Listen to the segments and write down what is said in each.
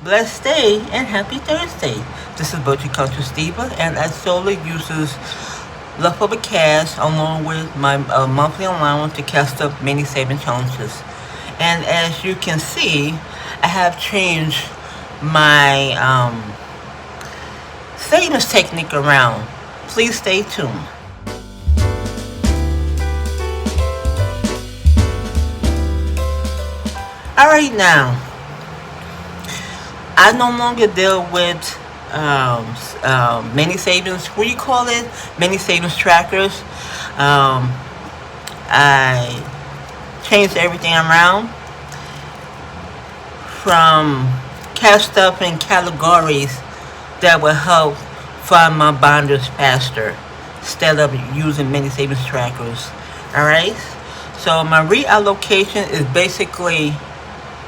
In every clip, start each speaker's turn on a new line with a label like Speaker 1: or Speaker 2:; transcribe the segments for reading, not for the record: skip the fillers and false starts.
Speaker 1: blessed day, and happy Thursday. This is Virtue Culture Stever, and I solely uses leftover cash along with my monthly allowance to cast up many saving challenges. And as you can see, I have changed my savings technique around. Please stay tuned. Alright now, I no longer deal with many savings. What do you call it? Many savings trackers. I changed everything around from cash stuff in categories that will help fund my bonders faster instead of using many savings trackers. Alright? So my reallocation is basically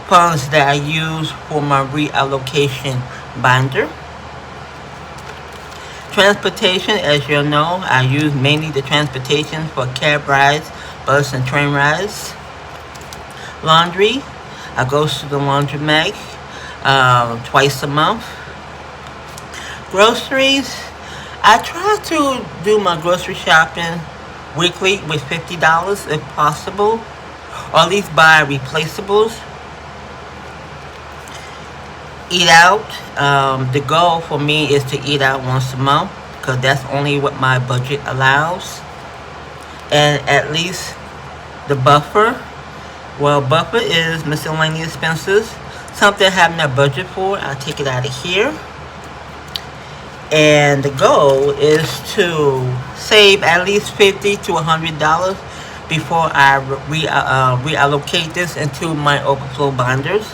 Speaker 1: funds that I use for my reallocation binder. Transportation, as you know, I use mainly the transportation for cab rides, bus and train rides. Laundry, I go to the laundromat twice a month. Groceries, I try to do my grocery shopping weekly with $50 if possible, or at least buy replaceables. Eat out. The goal for me is to eat out once a month because that's only what my budget allows. And at least the buffer. Well, buffer is miscellaneous expenses. Something I have no budget for, I take it out of here. And the goal is to save at least $50 to $100 before I reallocate this into my overflow binders.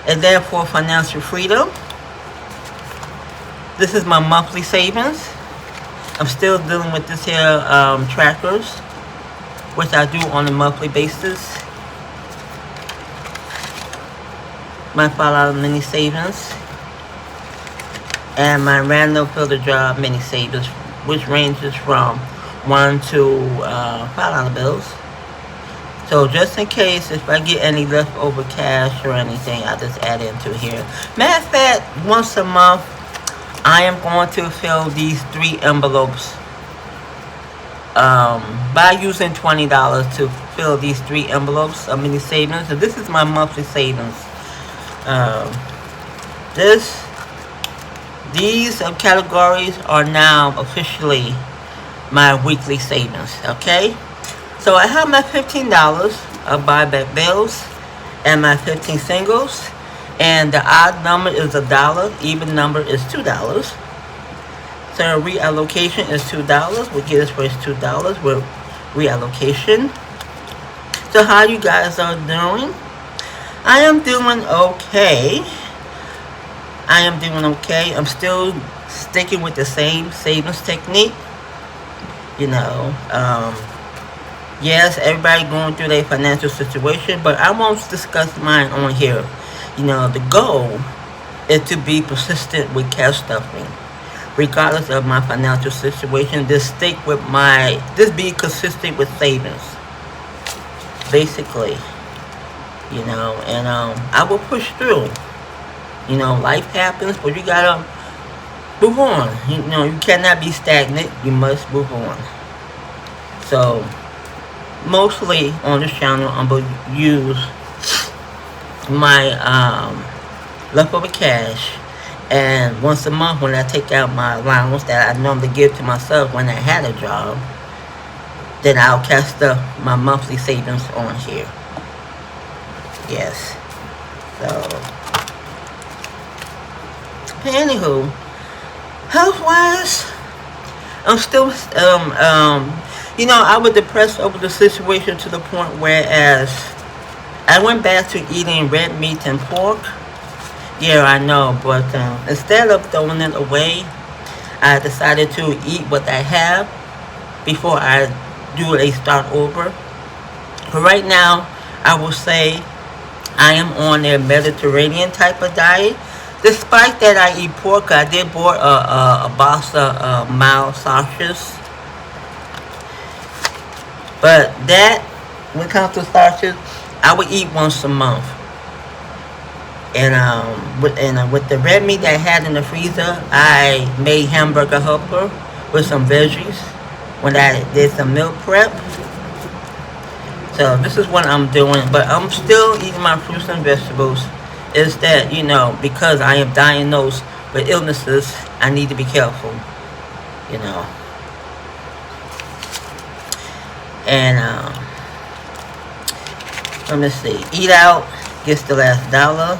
Speaker 1: And then for financial freedom, this is my monthly savings. I'm still dealing with this here trackers, which I do on a monthly basis. My $5 mini savings and my random filter job mini savings, which ranges from $1 to $5 bills. So just in case if I get any leftover cash or anything, I just add into here. Matter of fact, once a month, I am going to fill these 3 envelopes by using $20 to fill these 3 envelopes of mini savings. So this is my monthly savings. These categories are now officially my weekly savings. Okay. So I have my $15 of buyback bills and my 15 singles, and the odd number is $1, even number is $2. So reallocation is $2. We get this first $2 with reallocation. So how you guys are doing? I am doing okay. I'm still sticking with the same savings technique. Yes, everybody going through their financial situation, but I won't discuss mine on here. The goal is to be persistent with cash stuffing. Regardless of my financial situation, just be consistent with savings. Basically. And I will push through. Life happens, but you gotta move on. You cannot be stagnant, you must move on. So, mostly on this channel, I'm going to use my leftover cash, and once a month when I take out my allowance that I normally give to myself when I had a job, then I'll cast up my monthly savings on here. Yes. So, anywho, health-wise, I'm still I was depressed over the situation to the point whereas I went back to eating red meat and pork. Yeah, I know, but instead of throwing it away, I decided to eat what I have before I do a start over. But right now, I will say I am on a Mediterranean type of diet. Despite that I eat pork, I did bought a box of mild sausages. But that, when it comes to starches, I would eat once a month. With the red meat that I had in the freezer, I made hamburger helper with some veggies when I did some meal prep. So this is what I'm doing, but I'm still eating my fruits and vegetables. Is that, because I am diagnosed with illnesses, I need to be careful, you know. And let me see. Eat out gets the last dollar.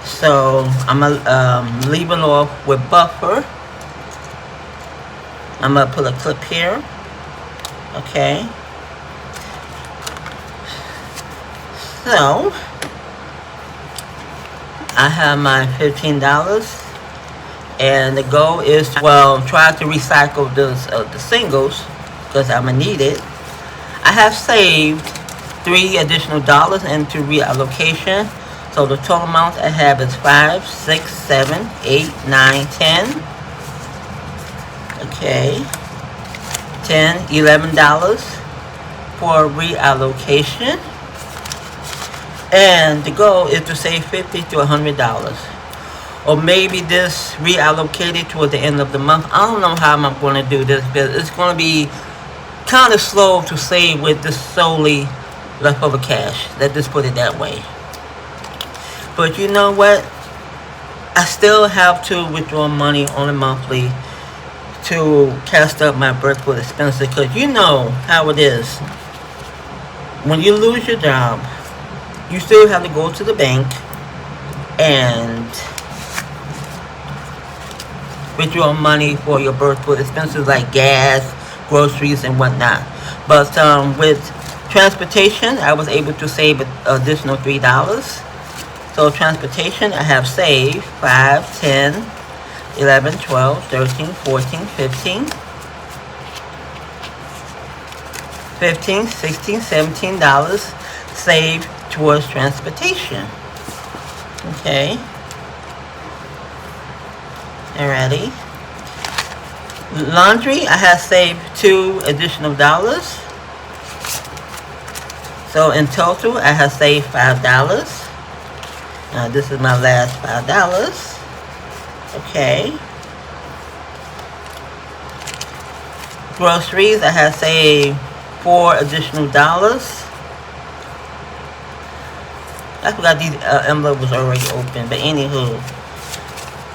Speaker 1: So I'm leaving off with buffer. I'm gonna put a clip here. Okay. So I have my $15, and the goal is to, try to recycle the singles because I'm gonna need it. I have saved $3 additional into reallocation. So the total amount I have is 5, 6, 7, 8, 9, 10. Okay. $10, $11 for reallocation. And the goal is to save $50 to $100. Or maybe this reallocated toward the end of the month. I don't know how I'm going to do this, but it's going to be kind of slow to save with this solely leftover cash. Let's just put it that way. But you know what? I still have to withdraw money on a monthly to cast up my birthday expenses, because you know how it is. When you lose your job, you still have to go to the bank and withdraw money for your birthday expenses like gas, groceries, and whatnot. But with transportation, I was able to save an additional $3. So transportation, I have saved 5, 10, 11, 12, 13, 14, 15, 16, $17 saved towards transportation. Okay. Alrighty. Laundry, I have saved $2 additional. So in total, I have saved $5. Now this is my last $5. Okay. Groceries, I have saved $4 additional. I forgot these envelope was already open, but anywho.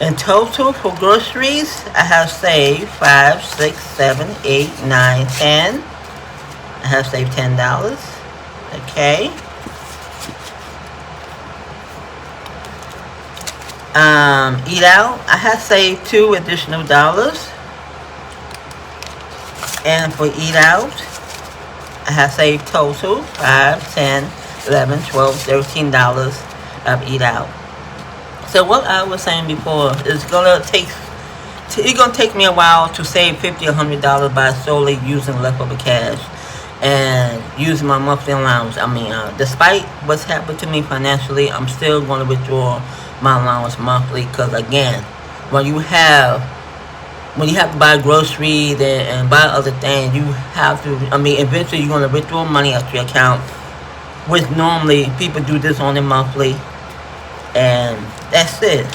Speaker 1: In total for groceries, I have saved 5, 6, 7, 8, 9, 10. I have saved $10. Okay. Eat out, I have saved $2 additional. And for eat out, I have saved total 5, 10, 11, 12, $13 of eat out. So what I was saying before is it's gonna take me a while to save $50 or $100 by solely using leftover cash and using my monthly allowance. I mean, despite what's happened to me financially, I'm still going to withdraw my allowance monthly, because again, when you have to buy groceries and buy other things, you have to, eventually you're going to withdraw money out your account, which normally people do this on a monthly, and that's it.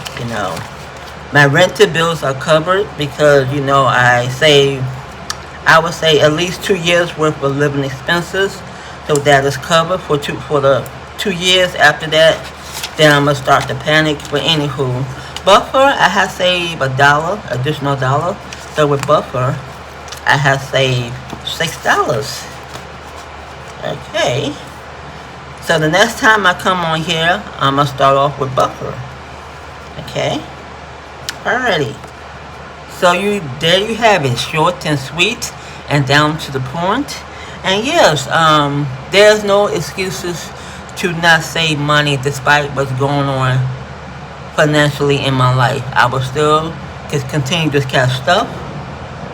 Speaker 1: My rental bills are covered because, I would say at least 2 years worth of living expenses, so that is covered for the 2 years. After that, then I'm gonna start to panic. But anywho, buffer, I have saved $1 additional. So with buffer, I have saved $6. Okay. So the next time I come on here, I'm gonna start off with buffer. Okay. Alrighty. So there you have it, short and sweet and down to the point. And yes, there's no excuses to not save money despite what's going on financially in my life. I will still continue to cash stuff.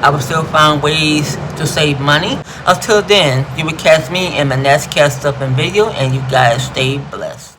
Speaker 1: I will still find ways to save money. Until then, you will catch me in my next cast up and video, and you guys stay blessed.